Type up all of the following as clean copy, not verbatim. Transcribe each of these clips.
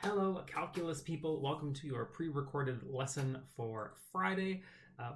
Hello, calculus people. Welcome to your pre-recorded lesson for Friday.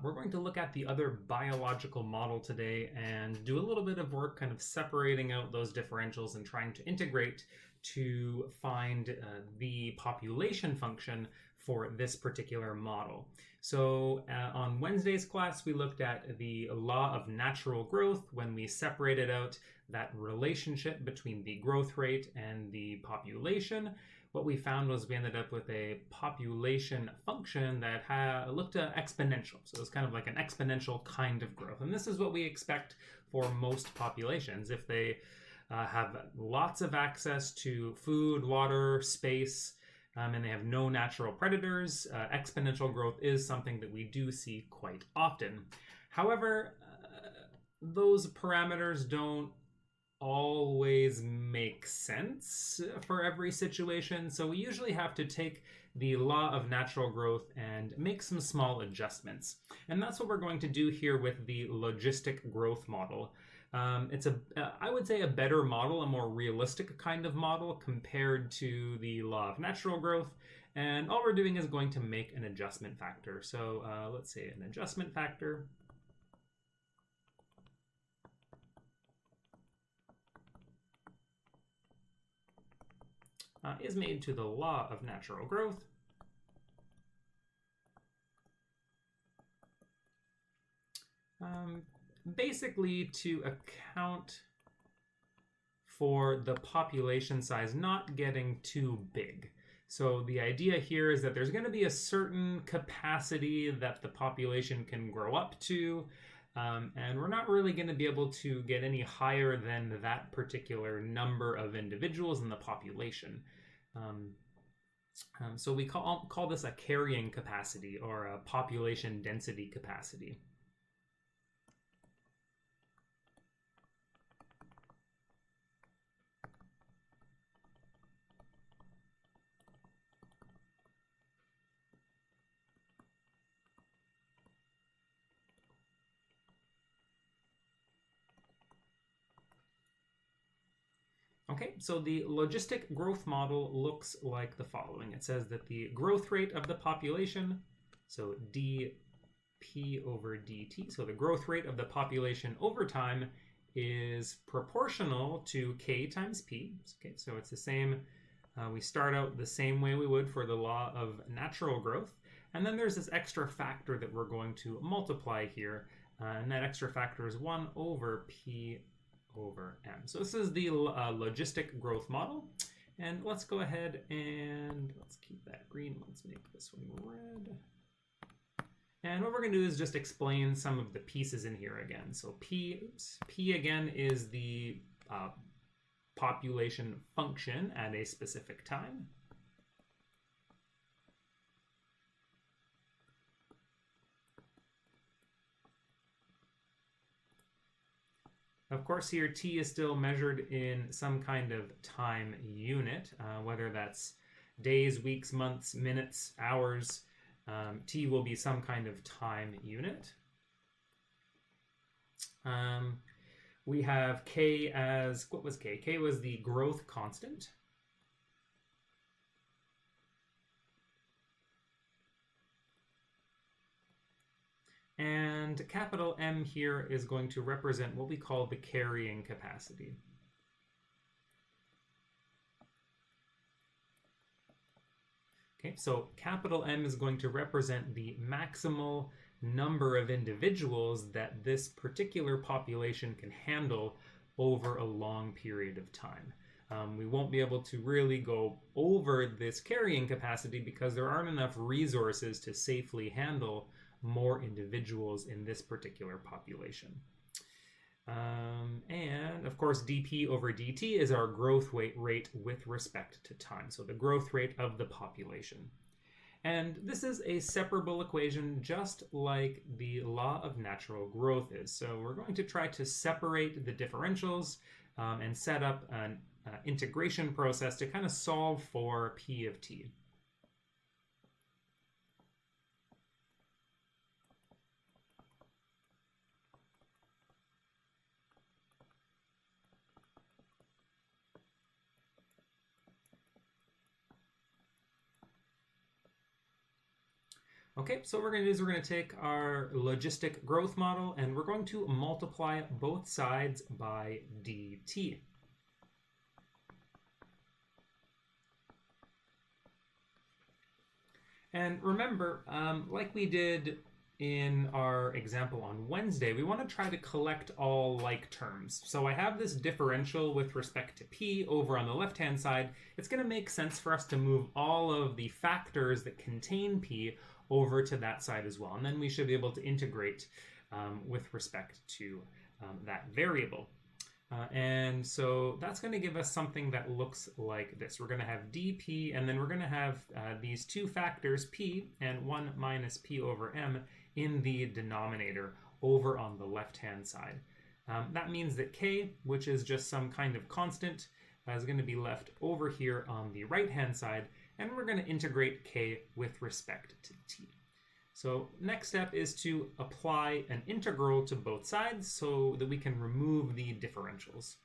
We're going to look at the other biological model today and do a little bit of work kind of separating out those differentials and trying to integrate to find the population function for this particular model. So on Wednesday's class, we looked at the law of natural growth when we separated out that relationship between the growth rate and the population. What we found was we ended up with a population function that looked exponential. So it was kind of like an exponential kind of growth. And this is what we expect for most populations. If they have lots of access to food, water, space, and they have no natural predators, exponential growth is something that we do see quite often. However, those parameters don't always make sense for every situation. So we usually have to take the law of natural growth and make some small adjustments. And that's what we're going to do here with the logistic growth model. It's I would say a better model, a more realistic kind of model compared to the law of natural growth. And all we're doing is going to make an adjustment factor. So let's say an adjustment factor is made to the law of natural growth. Basically to account for the population size not getting too big. So the idea here is that there's going to be a certain capacity that the population can grow up to, and we're not really going to be able to get any higher than that particular number of individuals in the population. So we call this a carrying capacity or a population density capacity. Okay, so the logistic growth model looks like the following. It says that the growth rate of the population, so dp over dt, so the growth rate of the population over time is proportional to k times p. Okay, so it's the same. We start out the same way we would for the law of natural growth. And then there's this extra factor that we're going to multiply here. And that extra factor is 1 over p over m. So this is the logistic growth model. And let's go ahead and let's keep that green. Let's make this one red. And what we're going to do is just explain some of the pieces in here again. So P again is the population function at a specific time. Of course, here t is still measured in some kind of time unit, whether that's days, weeks, months, minutes, hours. T will be some kind of time unit. We have k as, what was k? K was the growth constant. And capital M here is going to represent what we call the carrying capacity. Okay, so capital M is going to represent the maximal number of individuals that this particular population can handle over a long period of time. We won't be able to really go over this carrying capacity because there aren't enough resources to safely handle more individuals in this particular population. And of course, dp over dt is our growth rate with respect to time. So the growth rate of the population. And this is a separable equation just like the law of natural growth is. So we're going to try to separate the differentials and set up an integration process to kind of solve for p of t. Okay, so what we're going to do is we're going to take our logistic growth model and we're going to multiply both sides by dt. And remember, like we did in our example on Wednesday, we want to try to collect all like terms. So I have this differential with respect to p over on the left-hand side. It's going to make sense for us to move all of the factors that contain p over to that side as well. And then we should be able to integrate with respect to that variable. And so that's going to give us something that looks like this. We're going to have dp, and then we're going to have these two factors, p and 1 minus p over m, in the denominator over on the left-hand side. That means that k, which is just some kind of constant, is going to be left over here on the right-hand side, and we're going to integrate k with respect to t. So next step is to apply an integral to both sides so that we can remove the differentials.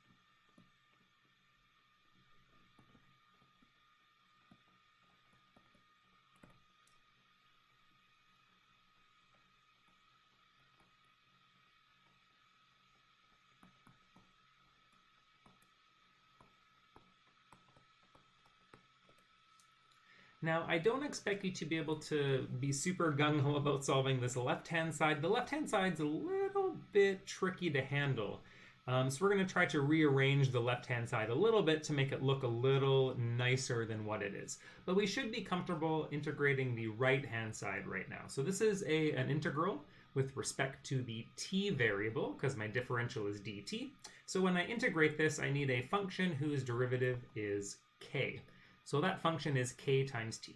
Now, I don't expect you to be able to be super gung-ho about solving this left-hand side. The left-hand side's a little bit tricky to handle. So we're going to try to rearrange the left-hand side a little bit to make it look a little nicer than what it is. But we should be comfortable integrating the right-hand side right now. So this is an integral with respect to the t variable, because my differential is dt. So when I integrate this, I need a function whose derivative is k. So that function is k times t.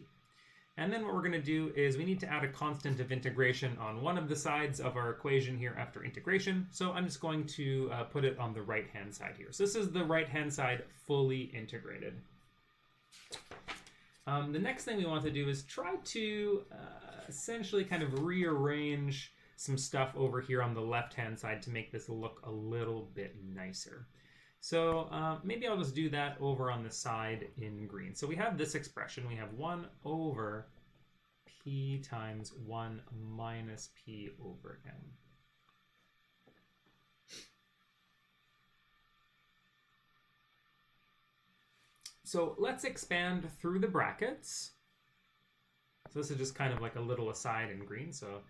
And then what we're going to do is we need to add a constant of integration on one of the sides of our equation here after integration. So I'm just going to put it on the right-hand side here. So this is the right-hand side fully integrated. The next thing we want to do is try to essentially kind of rearrange some stuff over here on the left-hand side to make this look a little bit nicer. So maybe I'll just do that over on the side in green. So we have this expression. We have 1 over p times 1 minus p over m. So let's expand through the brackets. So this is just kind of like a little aside in green. So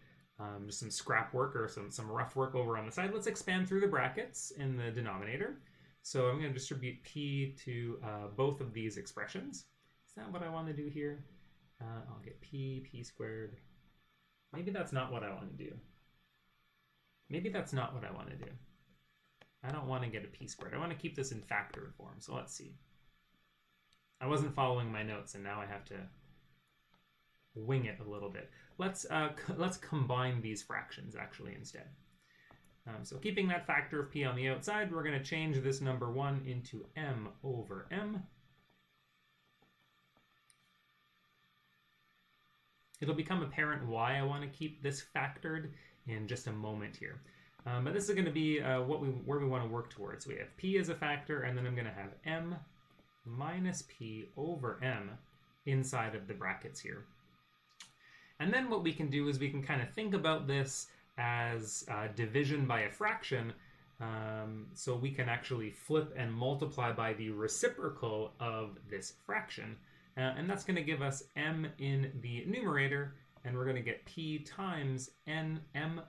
just some scrap work or some rough work over on the side. Let's expand through the brackets in the denominator. So I'm going to distribute p to both of these expressions. Is that what I want to do here? I'll get p squared. Maybe that's not what I want to do. Maybe that's not what I want to do. I don't want to get a p squared. I want to keep this in factored form. So let's see. I wasn't following my notes, and now I have to wing it a little bit. Let's combine these fractions actually instead. So keeping that factor of p on the outside, we're going to change this number 1 into m over m. It'll become apparent why I want to keep this factored in just a moment here. But this is going to be where we want to work towards. So we have p as a factor, and then I'm going to have m minus p over m inside of the brackets here. And then what we can do is we can kind of think about this as division by a fraction, so we can actually flip and multiply by the reciprocal of this fraction. And that's going to give us m in the numerator, and we're going to get p times m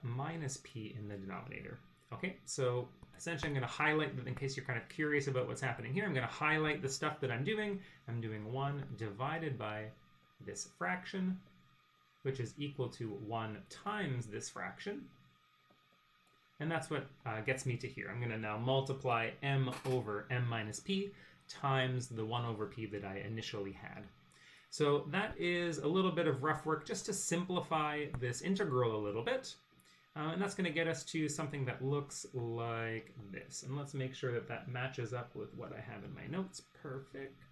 minus p in the denominator. Okay, so essentially I'm going to highlight, in case you're kind of curious about what's happening here, I'm going to highlight the stuff that I'm doing. I'm doing 1 divided by this fraction, which is equal to 1 times this fraction. And that's what gets me to here. I'm going to now multiply m over m minus p times the 1 over p that I initially had. So that is a little bit of rough work just to simplify this integral a little bit. And that's going to get us to something that looks like this. And let's make sure that that matches up with what I have in my notes. Perfect.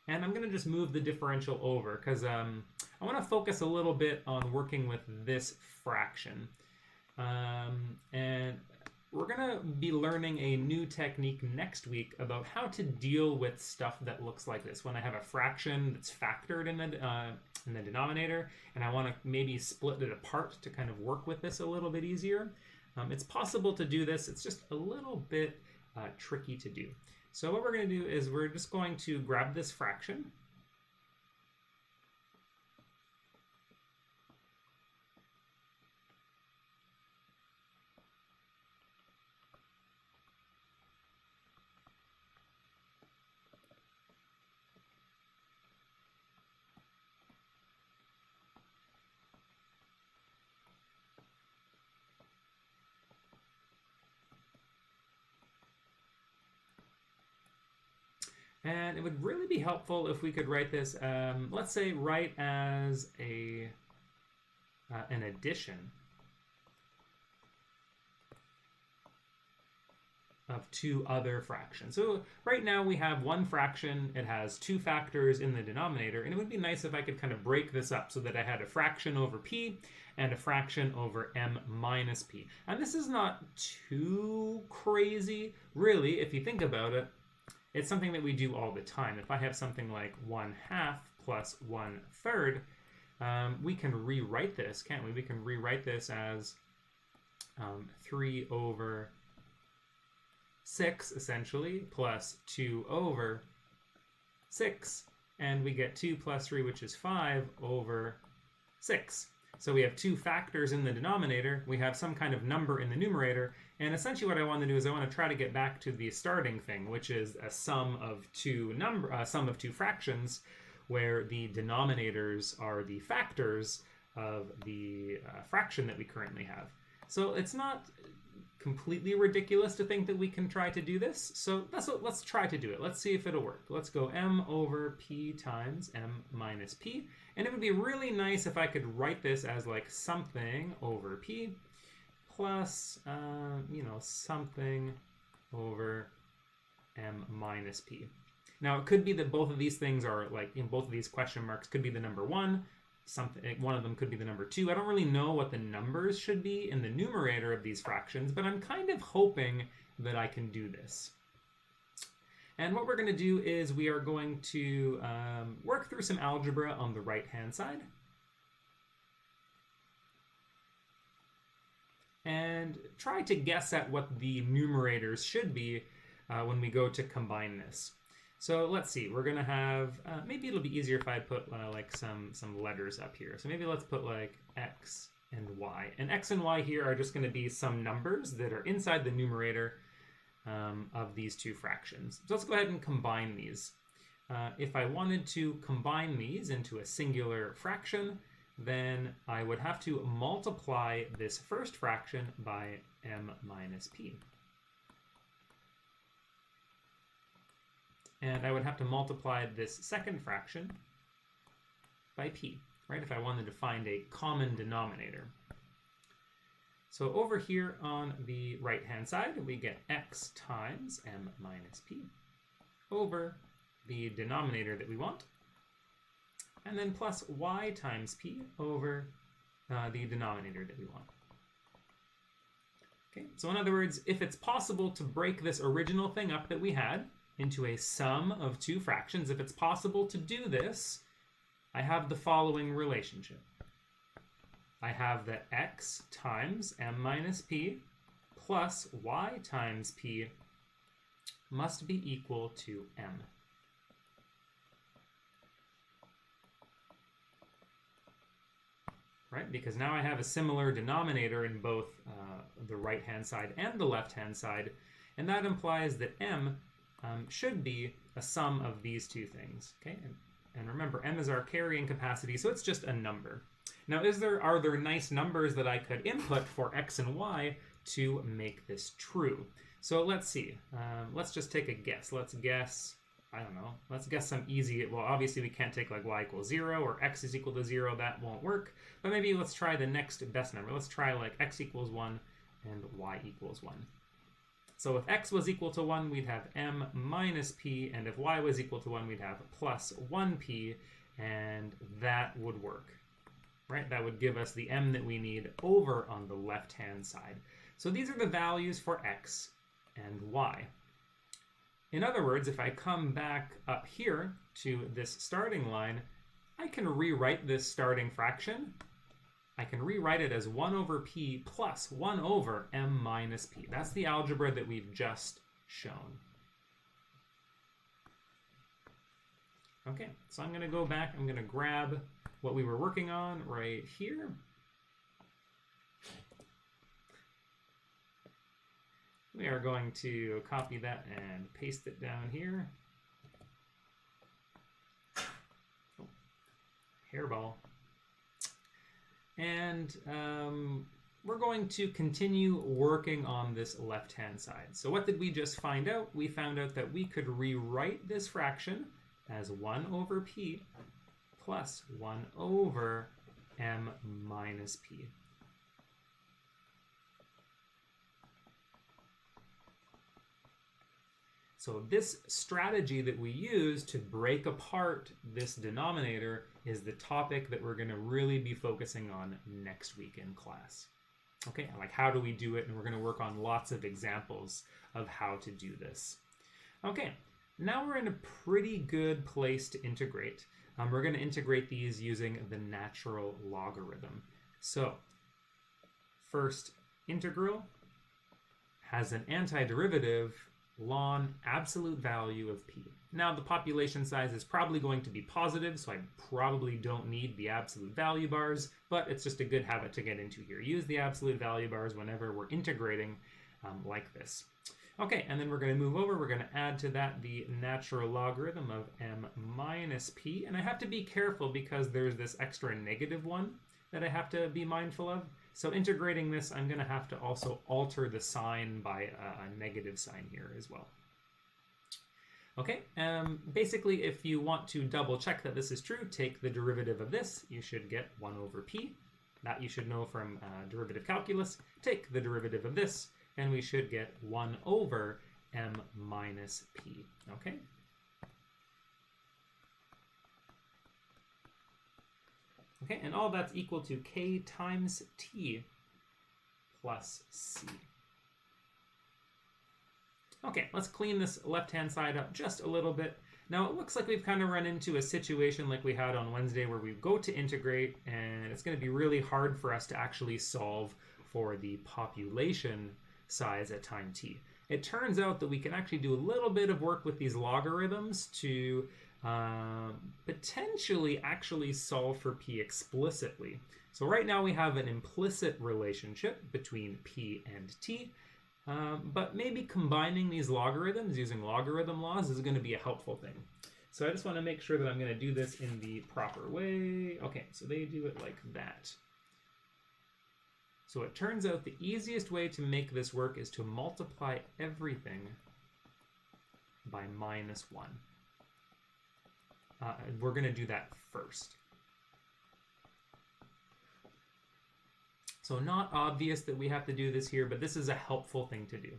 And I'm going to just move the differential over because I want to focus a little bit on working with this fraction. And We're going to be learning a new technique next week about how to deal with stuff that looks like this. When I have a fraction that's factored in the denominator, and I want to maybe split it apart to kind of work with this a little bit easier. It's possible to do this. It's just a little bit tricky to do. So what we're going to do is we're just going to grab this fraction. And it would really be helpful if we could write this, let's say, write as an addition of two other fractions. So right now we have one fraction, it has two factors in the denominator, and it would be nice if I could kind of break this up so that I had a fraction over p and a fraction over m minus p. And this is not too crazy, really, if you think about it. It's something that we do all the time. If I have something like 1/2 plus 1/3, we can rewrite this, can't we? We can rewrite this as 3 over 6, essentially, plus 2 over 6. And we get 2 plus 3, which is 5 over 6. So we have two factors in the denominator. We have some kind of number in the numerator. And essentially what I want to do is I want to try to get back to the starting thing, which is a sum of two fractions, where the denominators are the factors of the fraction that we currently have. So it's not completely ridiculous to think that we can try to do this. So let's try to do it. Let's see if it'll work. Let's go m over p times m minus p. And it would be really nice if I could write this as like something over p plus, something over m minus p. Now, it could be that both of these things are, like, in both of these question marks, could be the number 1, one of them could be the number 2. I don't really know what the numbers should be in the numerator of these fractions, but I'm kind of hoping that I can do this. And what we're going to do is we are going to work through some algebra on the right-hand side. And try to guess at what the numerators should be when we go to combine this. So let's see, we're going to have, maybe it'll be easier if I put like some letters up here. So maybe let's put like x and y. And x and y here are just going to be some numbers that are inside the numerator of these two fractions. So let's go ahead and combine these. If I wanted to combine these into a singular fraction, then I would have to multiply this first fraction by m minus p. And I would have to multiply this second fraction by p, right, if I wanted to find a common denominator. So over here on the right-hand side, we get x times m minus p over the denominator that we want, and then plus y times p over the denominator that we want. Okay, so in other words, if it's possible to break this original thing up that we had into a sum of two fractions, if it's possible to do this, I have the following relationship. I have that x times m minus p plus y times p must be equal to m. Right? Because now I have a similar denominator in both the right-hand side and the left-hand side, and that implies that m should be a sum of these two things. Okay, and remember, m is our carrying capacity, so it's just a number. Now, are there nice numbers that I could input for x and y to make this true? So let's see. Let's just take a guess. Let's guess, I don't know, let's guess some easy, well, obviously we can't take like y equals 0 or x is equal to 0, that won't work. But maybe let's try the next best number. Let's try like x equals 1 and y equals 1. So if x was equal to 1, we'd have m minus p, and if y was equal to 1, we'd have plus 1p, and that would work, right? That would give us the m that we need over on the left-hand side. So these are the values for x and y. In other words, if I come back up here to this starting line, I can rewrite this starting fraction. I can rewrite it as 1 over p plus 1 over m minus p. That's the algebra that we've just shown. Okay, so I'm going to go back. I'm going to grab what we were working on right here. We are going to copy that and paste it down here. Oh, hairball. And we're going to continue working on this left-hand side. So what did we just find out? We found out that we could rewrite this fraction as 1 over p plus 1 over m minus p. So this strategy that we use to break apart this denominator is the topic that we're going to really be focusing on next week in class. Okay, like how do we do it? And we're going to work on lots of examples of how to do this. Okay, now we're in a pretty good place to integrate. We're going to integrate these using the natural logarithm. So first integral has an antiderivative ln absolute value of p. Now the population size is probably going to be positive, so I probably don't need the absolute value bars, but it's just a good habit to get into here. Use the absolute value bars whenever we're integrating like this. Okay, and then we're going to move over. We're going to add to that the natural logarithm of m minus p, and I have to be careful because there's this extra negative one that I have to be mindful of. So integrating this, I'm going to have to also alter the sign by a negative sign here as well. Okay, basically if you want to double check that this is true, take the derivative of this. You should get 1 over p. That you should know from derivative calculus. Take the derivative of this, and we should get 1 over m minus p. Okay. Okay, and all that's equal to k times t plus c. Okay, let's clean this left-hand side up just a little bit. Now it looks like we've kind of run into a situation like we had on Wednesday where we go to integrate and it's going to be really hard for us to actually solve for the population size at time t. It turns out that we can actually do a little bit of work with these logarithms to potentially actually solve for p explicitly. So right now we have an implicit relationship between p and t, but maybe combining these logarithms using logarithm laws is going to be a helpful thing. So I just want to make sure that I'm going to do this in the proper way. Okay, so they do it like that. So it turns out the easiest way to make this work is to multiply everything by -1. We're going to do that first. So not obvious that we have to do this here, but this is a helpful thing to do.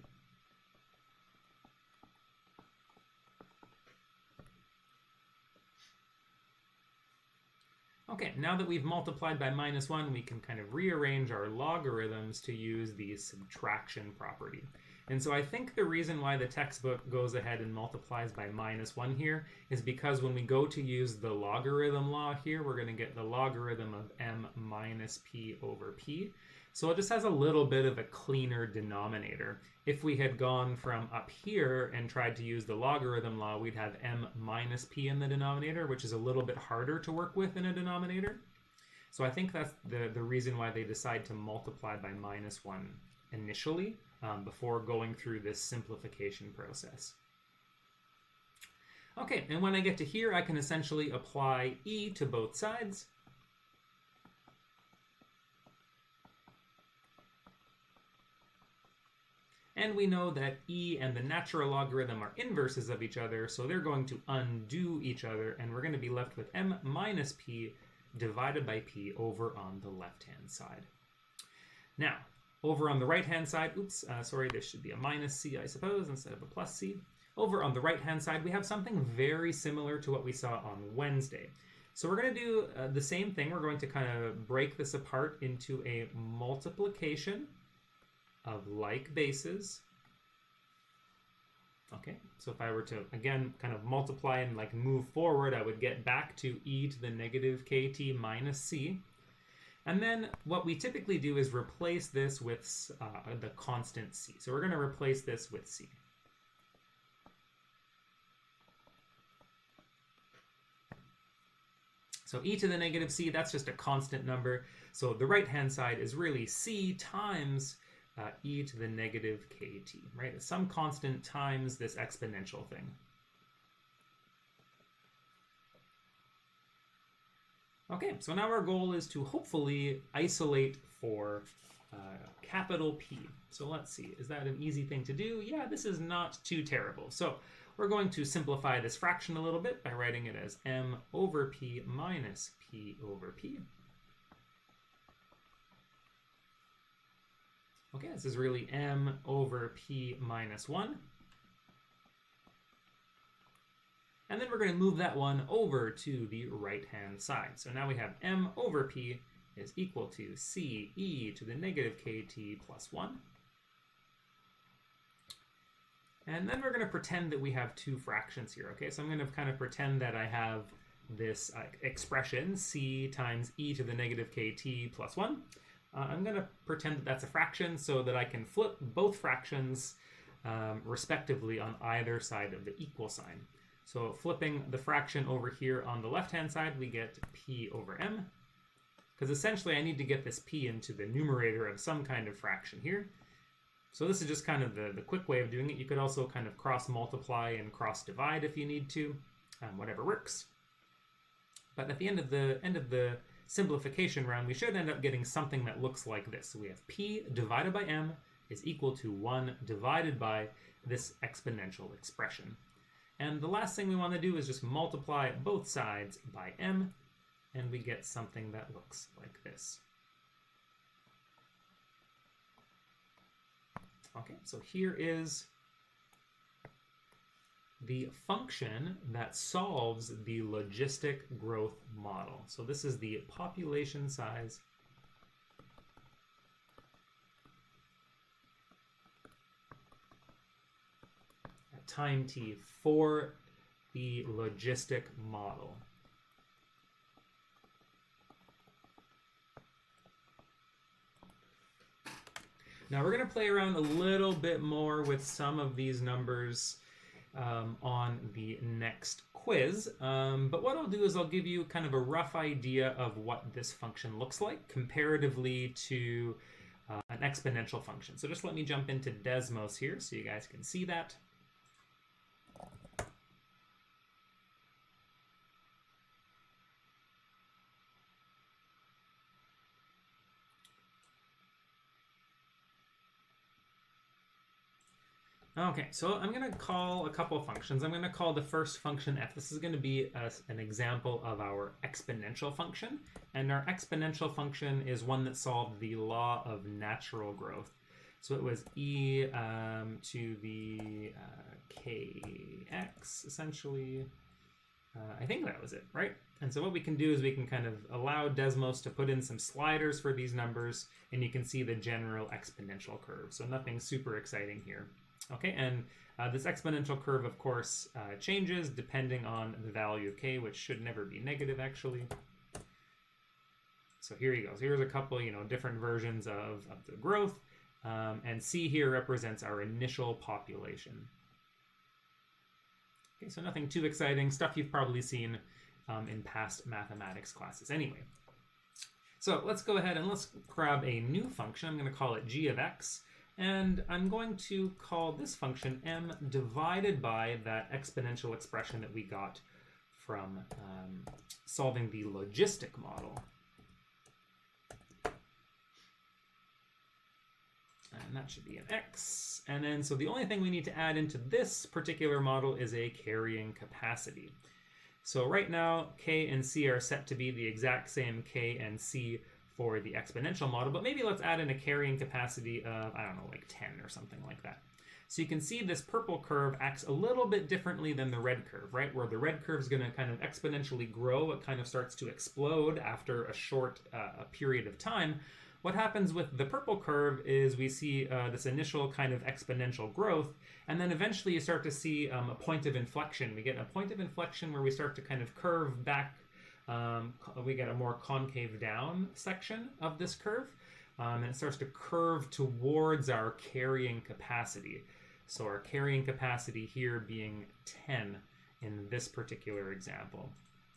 Okay, now that we've multiplied by -1, we can kind of rearrange our logarithms to use the subtraction property. And so I think the reason why the textbook goes ahead and multiplies by -1 here is because when we go to use the logarithm law here, we're going to get the logarithm of m minus p over p. So it just has a little bit of a cleaner denominator. If we had gone from up here and tried to use the logarithm law, we'd have m minus p in the denominator, which is a little bit harder to work with in a denominator. So I think that's the reason why they decide to multiply by -1 initially, before going through this simplification process. Okay, and when I get to here, I can essentially apply e to both sides. And we know that e and the natural logarithm are inverses of each other, so they're going to undo each other, and we're going to be left with m minus p divided by p over on the left-hand side. Now, over on the right-hand side, this should be a -c, I suppose, instead of a +c. Over on the right-hand side, we have something very similar to what we saw on Wednesday. So we're going to do the same thing. We're going to kind of break this apart into a multiplication of like bases. Okay, so if I were to, again, kind of multiply and like move forward, I would get back to e to the negative kt minus c. And then what we typically do is replace this with the constant c. So we're going to replace this with c. So e to the negative c, that's just a constant number. So the right-hand side is really c times e to the negative kt, right? It's some constant times this exponential thing. Okay, so now our goal is to hopefully isolate for capital P. So let's see, is that an easy thing to do? Yeah, this is not too terrible. So we're going to simplify this fraction a little bit by writing it as m over p minus p over p. Okay, this is really m over p minus 1. And then we're going to move that one over to the right-hand side. So now we have m over p is equal to c e to the negative kt plus 1. And then we're going to pretend that we have two fractions here, okay? So I'm going to kind of pretend that I have this expression, c times e to the negative kt plus 1. I'm going to pretend that that's a fraction so that I can flip both fractions respectively on either side of the equal sign. So flipping the fraction over here on the left-hand side, we get p over m. Because essentially I need to get this p into the numerator of some kind of fraction here. So this is just kind of the quick way of doing it. You could also kind of cross-multiply and cross-divide if you need to, whatever works. But at the end of the simplification round, we should end up getting something that looks like this. So we have p divided by m is equal to 1 divided by this exponential expression. And the last thing we want to do is just multiply both sides by m, and we get something that looks like this. Okay, so here is the function that solves the logistic growth model. So this is the population size at time t for the logistic model. Now we're going to play around a little bit more with some of these numbers on the next quiz. But what I'll do is I'll give you kind of a rough idea of what this function looks like comparatively to an exponential function. So just let me jump into Desmos here so you guys can see that. Okay, so I'm going to call a couple of functions. I'm going to call the first function f. This is going to be an example of our exponential function. And our exponential function is one that solved the law of natural growth. So it was e to the kx, essentially. I think that was it, right? And so what we can do is we can kind of allow Desmos to put in some sliders for these numbers, and you can see the general exponential curve. So nothing super exciting here. Okay, and this exponential curve, of course, changes depending on the value of k, which should never be negative, actually. So here you go. So here's a couple, different versions of the growth. And c here represents our initial population. Okay, so nothing too exciting. Stuff you've probably seen in past mathematics classes anyway. So let's go ahead and let's grab a new function. I'm going to call it g of x. And I'm going to call this function m divided by that exponential expression that we got from solving the logistic model. And that should be an x. And then, so the only thing we need to add into this particular model is a carrying capacity. So right now, k and c are set to be the exact same k and c for the exponential model, but maybe let's add in a carrying capacity of, I don't know, like 10 or something like that. So you can see this purple curve acts a little bit differently than the red curve, right? Where the red curve is going to kind of exponentially grow. It kind of starts to explode after a short period of time. what happens with the purple curve is we see this initial kind of exponential growth, and then eventually you start to see a point of inflection. We get a point of inflection where we start to kind of curve back. We get a more concave down section of this curve, and it starts to curve towards our carrying capacity. So our carrying capacity here being 10 in this particular example.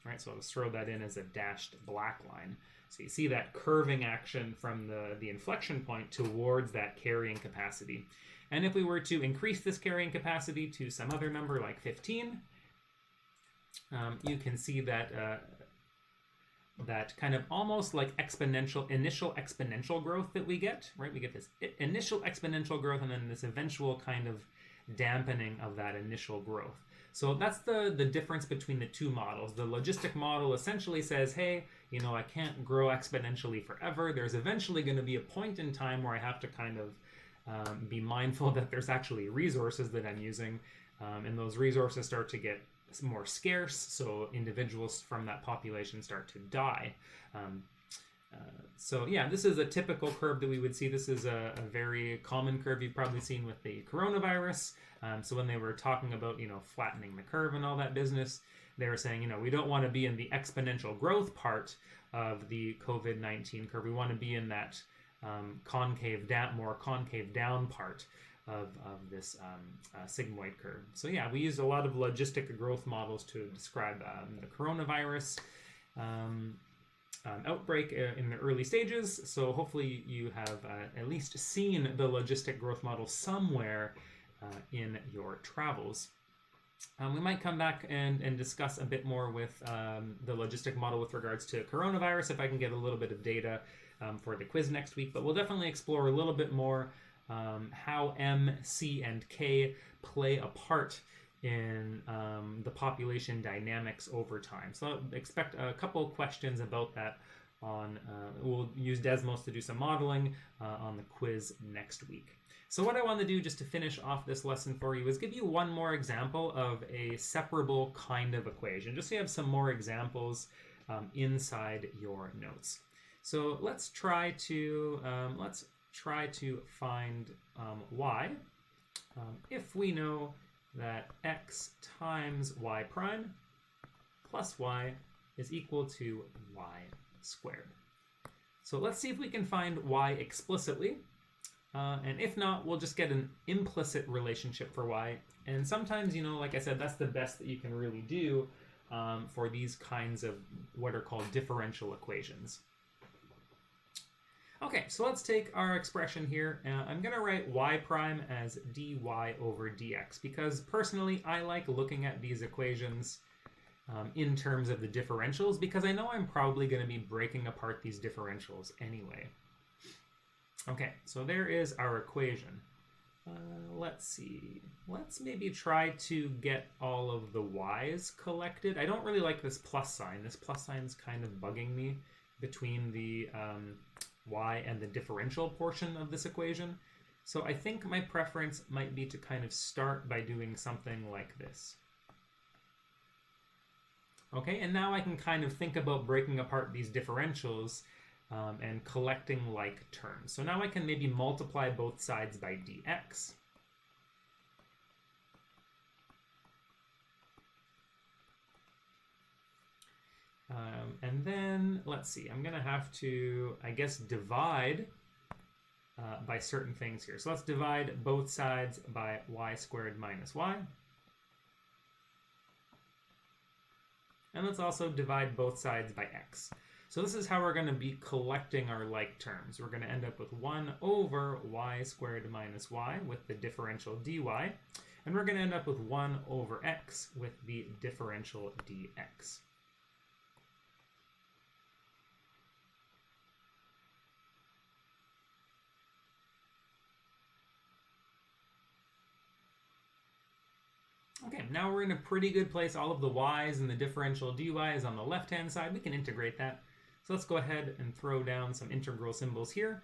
All right, so I'll just throw that in as a dashed black line. So you see that curving action from the inflection point towards that carrying capacity. And if we were to increase this carrying capacity to some other number like 15, you can see that that kind of almost like initial exponential growth that we get, right? We get this initial exponential growth and then this eventual kind of dampening of that initial growth. So that's the difference between the two models. The logistic model essentially says, hey, you know, I can't grow exponentially forever. There's eventually going to be a point in time where I have to kind of be mindful that there's actually resources that I'm using, and those resources start to get more scarce, so individuals from that population start to die. So yeah, this is a typical curve that we would see. This is a very common curve you've probably seen with the coronavirus. So when they were talking about, you know, flattening the curve and all that business, they were saying, you know, we don't want to be in the exponential growth part of the COVID-19 curve. We want to be in that more concave down part of this sigmoid curve. So yeah, we used a lot of logistic growth models to describe the coronavirus outbreak in the early stages. So hopefully you have at least seen the logistic growth model somewhere in your travels. We might come back and discuss a bit more with the logistic model with regards to coronavirus if I can get a little bit of data for the quiz next week, but we'll definitely explore a little bit more how M, C, and K play a part in the population dynamics over time. So expect a couple questions about that on, we'll use Desmos to do some modeling on the quiz next week. So what I want to do just to finish off this lesson for you is give you one more example of a separable kind of equation, just so you have some more examples inside your notes. So let's try to find y if we know that x times y prime plus y is equal to y squared. So let's see if we can find y explicitly. And if not, we'll just get an implicit relationship for y. And sometimes, you know, like I said, that's the best that you can really do for these kinds of what are called differential equations. Okay, so let's take our expression here. I'm going to write y prime as dy over dx because personally I like looking at these equations in terms of the differentials because I know I'm probably going to be breaking apart these differentials anyway. Okay, so there is our equation. Let's see. Let's maybe try to get all of the y's collected. I don't really like this plus sign. This plus sign's kind of bugging me between the y and the differential portion of this equation. So I think my preference might be to kind of start by doing something like this. Okay, and now I can kind of think about breaking apart these differentials and collecting like terms. So now I can maybe multiply both sides by dx. And then, let's see, I'm going to have to, I guess, divide by certain things here. So let's divide both sides by y squared minus y. And let's also divide both sides by x. So this is how we're going to be collecting our like terms. We're going to end up with 1 over y squared minus y with the differential dy. And we're going to end up with 1 over x with the differential dx. Okay, now we're in a pretty good place. All of the y's and the differential dy is on the left-hand side. We can integrate that. So let's go ahead and throw down some integral symbols here.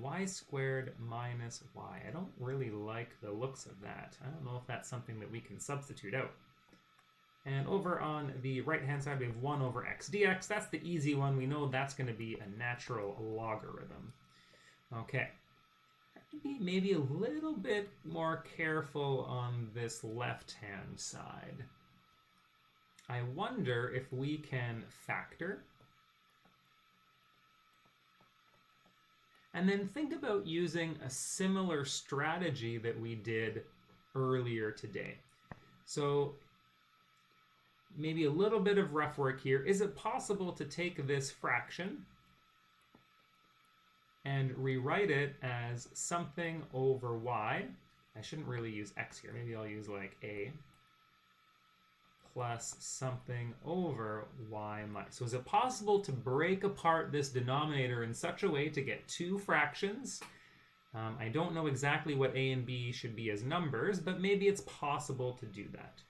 Y squared minus y. I don't really like the looks of that. I don't know if that's something that we can substitute out. And over on the right-hand side, we have 1 over x dx. That's the easy one. We know that's going to be a natural logarithm. Okay. Have to be maybe a little bit more careful on this left-hand side. I wonder if we can factor. And then think about using a similar strategy that we did earlier today. So maybe a little bit of rough work here. Is it possible to take this fraction and rewrite it as something over y? I shouldn't really use x here. Maybe I'll use like a plus something over y minus. So is it possible to break apart this denominator in such a way to get two fractions? I don't know exactly what a and b should be as numbers, but maybe it's possible to do that.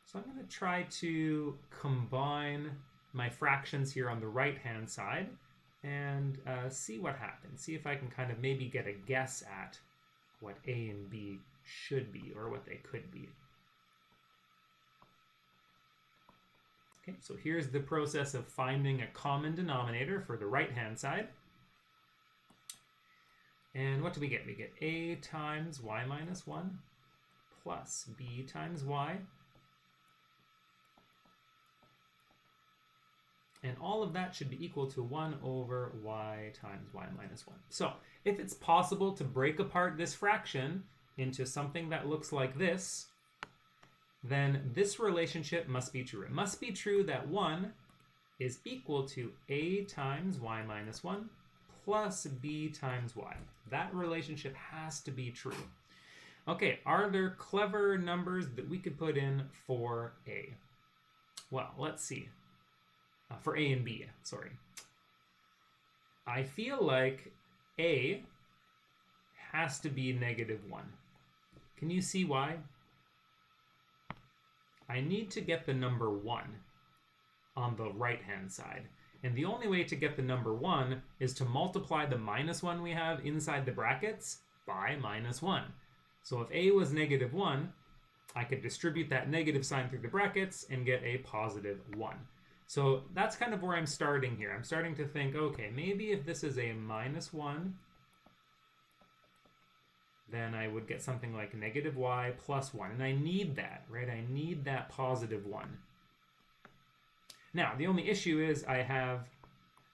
So I'm going to try to combine my fractions here on the right-hand side and see what happens. See if I can kind of maybe get a guess at what a and b should be or what they could be. Okay, so here's the process of finding a common denominator for the right-hand side. And what do we get? We get a times y minus 1 plus b times y. And all of that should be equal to 1 over y times y minus 1. So if it's possible to break apart this fraction into something that looks like this, then this relationship must be true. It must be true that 1 is equal to a times y minus 1 plus b times y. That relationship has to be true. Okay, are there clever numbers that we could put in for a? Well, let's see. For a and b, sorry. I feel like a has to be -1. Can you see why? I need to get the number 1 on the right-hand side. And the only way to get the number 1 is to multiply the -1 we have inside the brackets by -1. So if a was -1, I could distribute that negative sign through the brackets and get a +1. So that's kind of where I'm starting here. I'm starting to think, okay, maybe if this is a -1, then I would get something like -y plus 1. And I need that, right? I need that +1. Now, the only issue is I have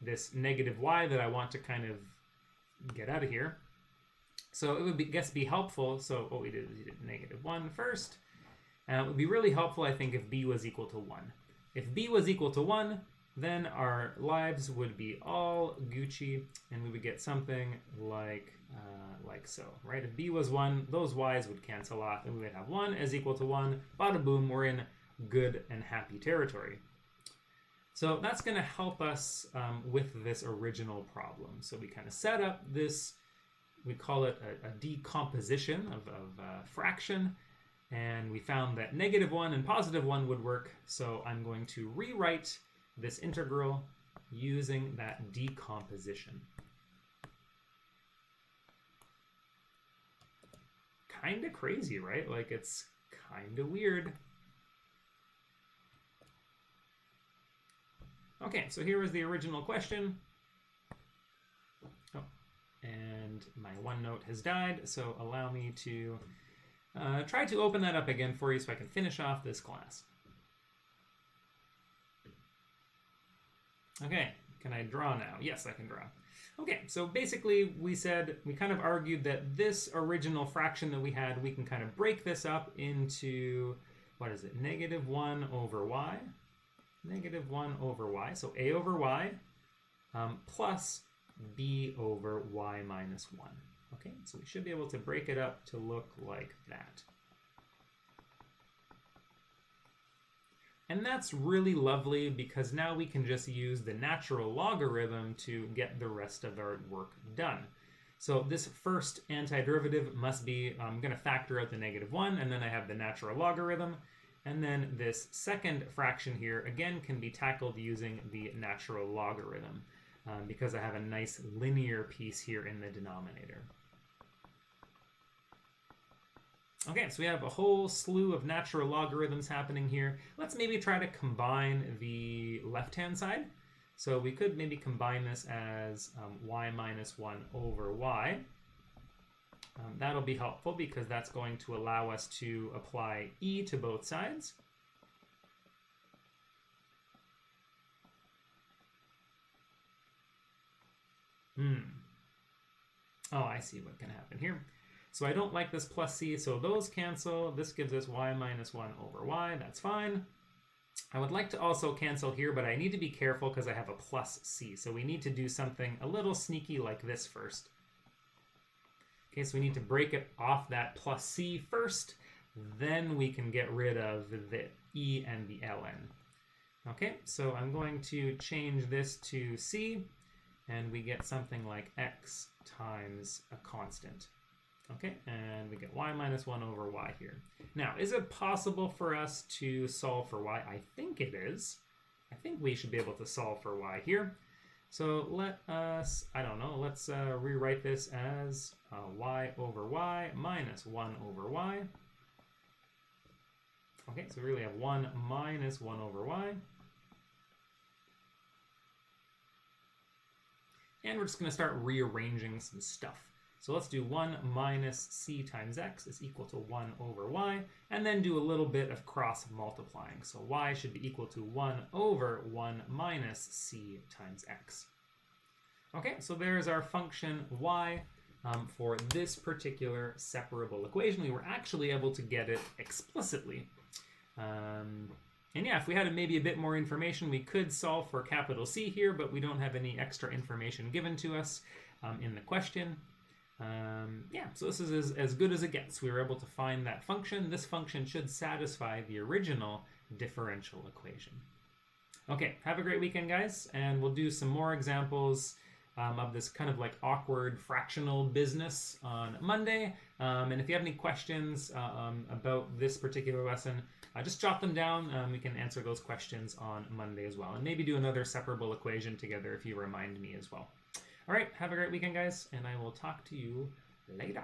this -y that I want to kind of get out of here. So it would be helpful. So what we did is we did -1 first. It would be really helpful, I think, if b was equal to 1. If b was equal to 1, then our lives would be all Gucci, and we would get something like so, right? If b was 1, those y's would cancel off, and we would have 1 is equal to 1. Bada boom, we're in good and happy territory. So that's going to help us with this original problem. So we kind of set up this, we call it a decomposition of a fraction. And we found that -1 and +1 would work. So I'm going to rewrite this integral using that decomposition. Kind of crazy, right? Like, it's kind of weird. Okay, so here was the original question. Oh, and my OneNote has died, so allow me to try to open that up again for you so I can finish off this class. Okay, can I draw now? Yes, I can draw. Okay, so basically we kind of argued that this original fraction that we had, we can kind of break this up into, what is it, -1 over y? -1 over y, so a over y plus b over y minus 1. Okay, so we should be able to break it up to look like that. And that's really lovely because now we can just use the natural logarithm to get the rest of our work done. So this first antiderivative must be, I'm going to factor out the -1, and then I have the natural logarithm. And then this second fraction here, again, can be tackled using the natural logarithm because I have a nice linear piece here in the denominator. Okay, so we have a whole slew of natural logarithms happening here. Let's maybe try to combine the left-hand side. So we could maybe combine this as y minus 1 over y. That'll be helpful because that's going to allow us to apply e to both sides. Oh, I see what can happen here. So I don't like this plus c, so those cancel. This gives us y minus 1 over y. That's fine. I would like to also cancel here, but I need to be careful because I have a plus c. So we need to do something a little sneaky like this first. Okay, so we need to break it off that plus c first. Then we can get rid of the e and the ln. Okay, so I'm going to change this to c, and we get something like x times a constant. Okay, and we get y minus 1 over y here. Now, is it possible for us to solve for y? I think it is. I think we should be able to solve for y here. So let us, I don't know, let's rewrite this as y over y minus 1 over y. Okay, so we really have 1 minus 1 over y. And we're just going to start rearranging some stuff. So let's do 1 minus c times x is equal to 1 over y, and then do a little bit of cross multiplying. So y should be equal to 1 over 1 minus c times x. Okay, so there's our function y for this particular separable equation. We were actually able to get it explicitly. And yeah, if we had maybe a bit more information, we could solve for capital C here, but we don't have any extra information given to us in the question. Yeah, so this is as good as it gets. We were able to find that function. This function should satisfy the original differential equation. Okay, have a great weekend, guys, and we'll do some more examples of this kind of like awkward fractional business on Monday. And if you have any questions about this particular lesson, just jot them down. We can answer those questions on Monday as well. And maybe do another separable equation together if you remind me as well. All right, have a great weekend, guys, and I will talk to you later.